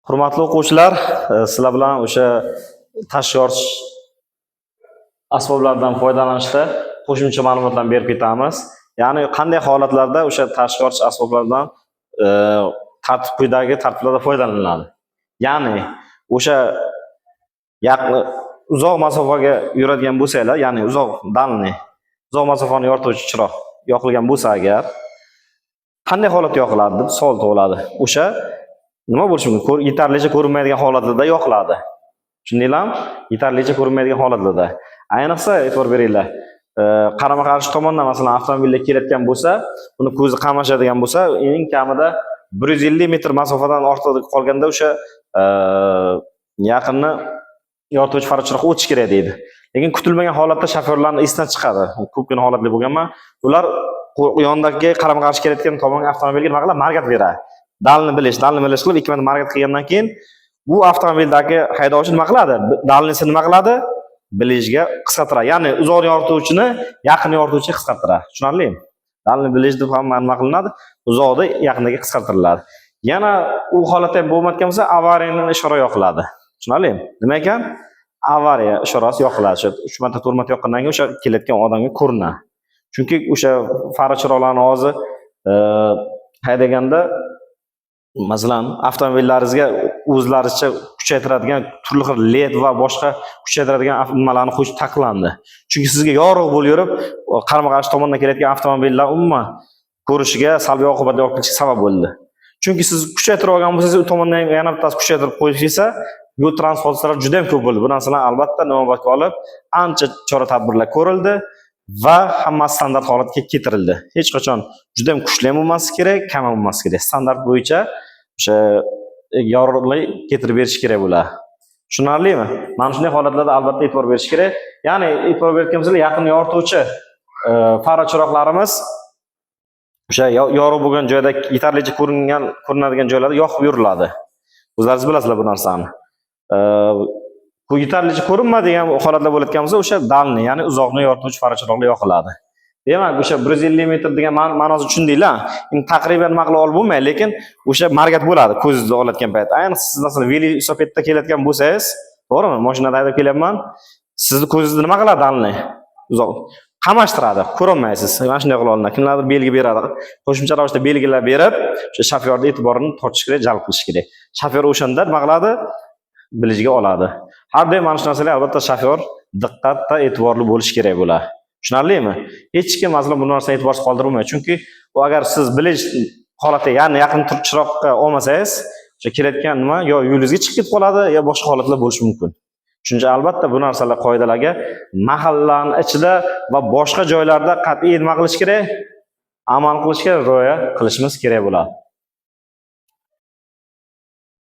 Hurmatli o'quvchilar, sizlar bilan o'sha tashqi yoritish asboblaridan foydalanishda qo'shimcha ma'lumotlarni berib ketamiz. Ya'ni qanday holatlarda o'sha tashqi yoritish asboblaridan quyidagi tartiblarda foydalaniladi. Ya'ni o'sha uzoq masofaga yuradigan bo'lsanglar, ya'ni uzoq masofani yorituvchi chiroq yoqilgan bo'lsa agar qanday holatda yoqiladi deb savol tug'iladi. O'sha nima bo'lishi mumkin? Yetarlicha ko'rinmaydigan holatlarda yoqiladi. Tushundinglarmi? Yetarlicha ko'rinmaydigan holatlarda. Ayniqsa e'tibor beringlar. Qarama-qarshi tomondan masalan avtomobilda kelayotgan bo'lsa, uni ko'zi qamashadigan bo'lsa, eng kamida 150 metr masofadan ortiqda qolganda o'sha yaqinni yorituvchi farchiroq o'tish kerak deydi. Lekin kutilmagan holatda shofyorlarning esdan chiqadi. Ko'pgina holatlar bo'lganman. Ular yondagi qarama-qarshi kelayotgan tomonga avtomobilga nima qiladi? Markat beradi. Dalni bilish qilib 2 marta markat qilgandan keyin bu avtomobildagi haydovchi nima qiladi? Dalnisini nima qiladi? Bilishga qisqartiradi. Ya'ni uzoq yorituvchini yaqin yorituvchiga qisqartiradi. Tushunarlimi? Dalni bilish deb ham nima qilinadi? Uzoqda yaqindaga qisqartiriladi. Yana u holatda ham bo'lmayotgan bo'lsa, avariyaning ishora yoqiladi. Tushunarlimi? Nima ekan? Avariya ishorasi yoqiladi. 3 marta 4 marta yoqqandan keyin o'sha kelayotgan odamga ko'rinadi. Chunki o'sha fara chiroqlarning ozi haydaganda masalan avtomobillaringizga o'zlaricha kuchaytiradigan turli xil led va boshqa kuchaytiradigan nimalarni qo'yish taqiqlandi. Chunki sizga yorug' bo'lib yurib, qarama-qarshi tomondan kelayotgan avtomobillar umuman ko'rishiga salbiy oqibatlar olib kelishiga sabab bo'ldi. Chunki siz kuchaytirib olgan bo'lsangiz, u tomondan yana bittasi kuchaytirib qo'yilsa, yo'l transport hodisalari juda ham ko'p bo'ldi. Bu narsalar albatta inobatga olib, ancha chora-tadbirlar ko'rildi va hammasi standart holatga keltirildi. Hech qachon juda ham kuchli ham bo'lmasi kerak, kam ham bo'lmasi kerak. Standart bo'yicha o'sha yorug'lik keltirib berish kerak bo'ladi. Tushunarlimi? Mana shunday holatlarda albatta e'tibor berish kerak. Ya'ni e'tibor bergan bo'lsanglar, yaqin yorituvchi fara chiroqlarimiz o'sha yorug' bo'lgan joyda yetarlicha ko'rinadigan joylarda yoqib yuriladi. O'zlaringiz bilasizlar bu narsani. Bu yetarlicha ko'rinmaydigan holatlar bo'layotgan bo'lsa, o'sha dalni, ya'ni uzoqni yorituvchi fara chiroqlar yoqiladi. Demak, o'sha 150 metr degan ma'nosini tushundinglar. Endi taqriban nima qila olib bo'lmaydi, lekin o'sha markat bo'ladi ko'zingizni olayotgan payt. Ayniqsa siz masalan velosipedda kelayotgan bo'lsangiz, to'g'rimi? Mashinada haydab kelyapman. Sizni ko'zingizni nima qiladi dalni? Uzoq qamashtiradi, ko'rolmaysiz. Mana shunday qila olinadi. Kimlardir belgi beradi. Qo'shimcha ravishda belgilar berib, o'sha shofyorning e'tiborini tortish kerak, jalb qilish kerak. Shofyor o'shanda nima qiladi? Bilishga oladi. Har doim mana shu narsalar albatta shofyor diqqatda e'tiborli bo'lish kerak bo'ladi. Tushunarlimi? Hech kim masalan bu narsani e'tiborsiz qoldirmaydi. Chunki u agar siz bilish holatda, ya'ni yaqin chiroqqa olmasangiz, o'sha kelayotgan nima yo yo'lingizga chiqib ketib qoladi, yo boshqa holatlar bo'lishi mumkin. Shuning albatta bu narsalar qoidalarga mahallaning ichida va boshqa joylarda qat'iy nima qilish kerak? Amal qilishga rioya qilishimiz kerak bo'ladi.